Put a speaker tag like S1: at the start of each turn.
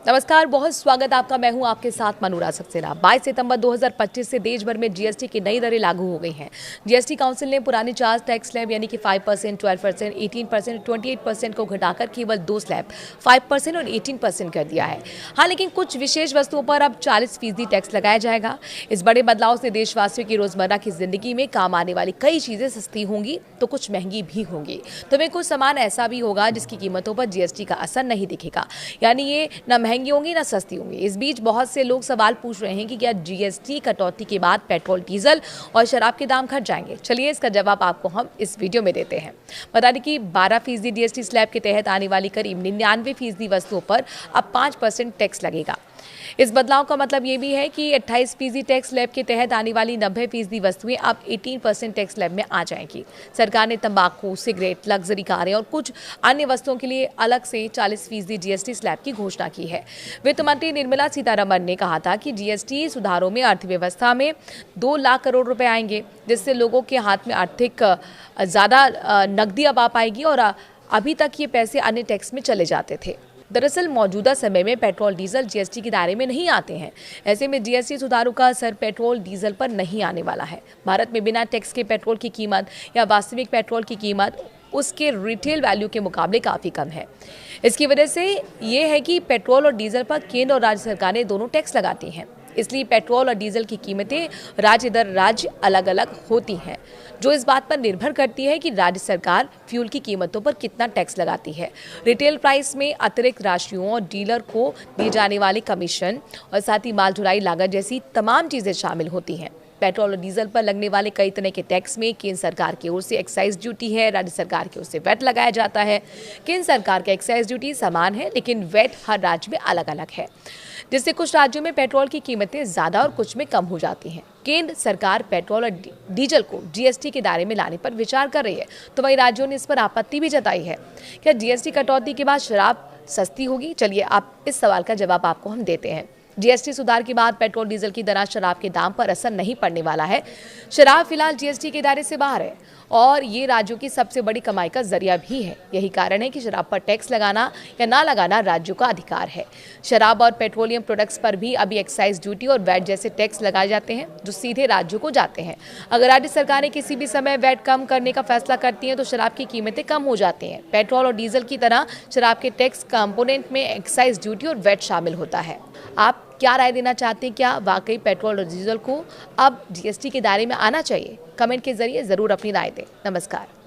S1: नमस्कार, बहुत स्वागत आपका। मैं हूं आपके साथ मनोरा सक्सेना। 22 सितंबर 2025 से देश भर में जीएसटी की नई दरें लागू हो गई हैं। जीएसटी काउंसिल ने पुरानी 4 टैक्स स्लैब यानी कि 5%, 12%, 18%, 28% को घटाकर केवल 2 स्लैब 5% और 18% कर दिया है। हाँ, लेकिन कुछ विशेष वस्तुओं पर अब 40% टैक्स लगाया जाएगा। इस बड़े बदलाव से देशवासियों की रोजमर्रा की जिंदगी में काम आने वाली कई चीजें सस्ती होंगी तो कुछ महंगी भी होंगी। तो में कुछ सामान ऐसा भी होगा जिसकी कीमतों पर जीएसटी का असर नहीं दिखेगा, यानी ये न महंगी होंगी ना सस्ती होंगी। इस बीच बहुत से लोग सवाल पूछ रहे हैं कि क्या जीएसटी कटौती के बाद पेट्रोल, डीजल और शराब के दाम घट जाएंगे। चलिए इसका जवाब आपको हम इस वीडियो में देते हैं। बता दें कि 12% जीएसटी स्लैब के तहत आने वाली करीब 99% वस्तुओं पर अब 5% टैक्स लगेगा। इस बदलाव का मतलब ये भी है कि 28% टैक्स स्लैब के तहत आने वाली 90% वस्तुएं अब 18% टैक्स स्लैब में आ जाएंगी। सरकार ने तंबाकू, सिगरेट, लग्जरी कारें और कुछ अन्य वस्तुओं के लिए अलग से 40% जीएसटी स्लैब की घोषणा की है। वित्त मंत्री निर्मला सीतारमण ने कहा था कि जीएसटी सुधारों में अर्थव्यवस्था में 2 लाख करोड़ रुपए आएंगे, जिससे लोगों के हाथ में आर्थिक ज्यादा नकदी अब आ पाएगी और अभी तक ये पैसे अन्य टैक्स में चले जाते थे। दरअसल मौजूदा समय में पेट्रोल, डीजल जीएसटी के दायरे में नहीं आते हैं। ऐसे में जीएसटी सुधारों का असर पेट्रोल, डीजल पर नहीं आने वाला है। भारत में बिना टैक्स के पेट्रोल की कीमत या वास्तविक पेट्रोल की कीमत उसके रिटेल वैल्यू के मुकाबले काफ़ी कम है। इसकी वजह से ये है कि पेट्रोल और डीजल पर केंद्र और राज्य सरकारें दोनों टैक्स लगाती हैं। इसलिए पेट्रोल और डीजल की कीमतें राज्य दर राज्य अलग अलग होती हैं, जो इस बात पर निर्भर करती है कि राज्य सरकार फ्यूल की कीमतों पर कितना टैक्स लगाती है। रिटेल प्राइस में अतिरिक्त राशियों और डीलर को दिए जाने वाले कमीशन और साथ ही माल ढुलाई लागत जैसी तमाम चीजें शामिल होती हैं। पेट्रोल और डीजल पर लगने वाले कई तरह के टैक्स में केंद्र सरकार की ओर से एक्साइज ड्यूटी है, राज्य सरकार की ओर से वैट लगाया जाता है। केंद्र सरकार का एक्साइज ड्यूटी समान है, लेकिन वैट हर राज्य में अलग अलग है, जिससे कुछ राज्यों में पेट्रोल की कीमतें ज्यादा और कुछ में कम हो जाती हैं। केंद्र सरकार पेट्रोल और डीजल को जीएसटी के दायरे में लाने पर विचार कर रही है, तो वही राज्यों ने इस पर आपत्ति भी जताई है। क्या जीएसटी कटौती के बाद शराब सस्ती होगी? चलिए आप इस सवाल का जवाब आपको हम देते हैं। जीएसटी सुधार के बाद पेट्रोल, डीजल की तरह शराब के दाम पर असर नहीं पड़ने वाला है। शराब फिलहाल जीएसटी के दायरे से बाहर है और ये राज्यों की सबसे बड़ी कमाई का जरिया भी है। यही कारण है कि शराब पर टैक्स लगाना या ना लगाना राज्यों का अधिकार है। शराब और पेट्रोलियम प्रोडक्ट्स पर भी अभी एक्साइज ड्यूटी और वैट जैसे टैक्स लगाए जाते हैं, जो सीधे राज्यों को जाते हैं। अगर राज्य सरकारें किसी भी समय वैट कम करने का फैसला करती हैं तो शराब की कीमतें कम हो जाती हैं। पेट्रोल और डीजल की तरह शराब के टैक्स कंपोनेंट में एक्साइज ड्यूटी और वैट शामिल होता है। आप क्या राय देना चाहते हैं? क्या वाकई पेट्रोल और डीजल को अब जीएसटी के दायरे में आना चाहिए? कमेंट के जरिए जरूर अपनी राय दें। नमस्कार।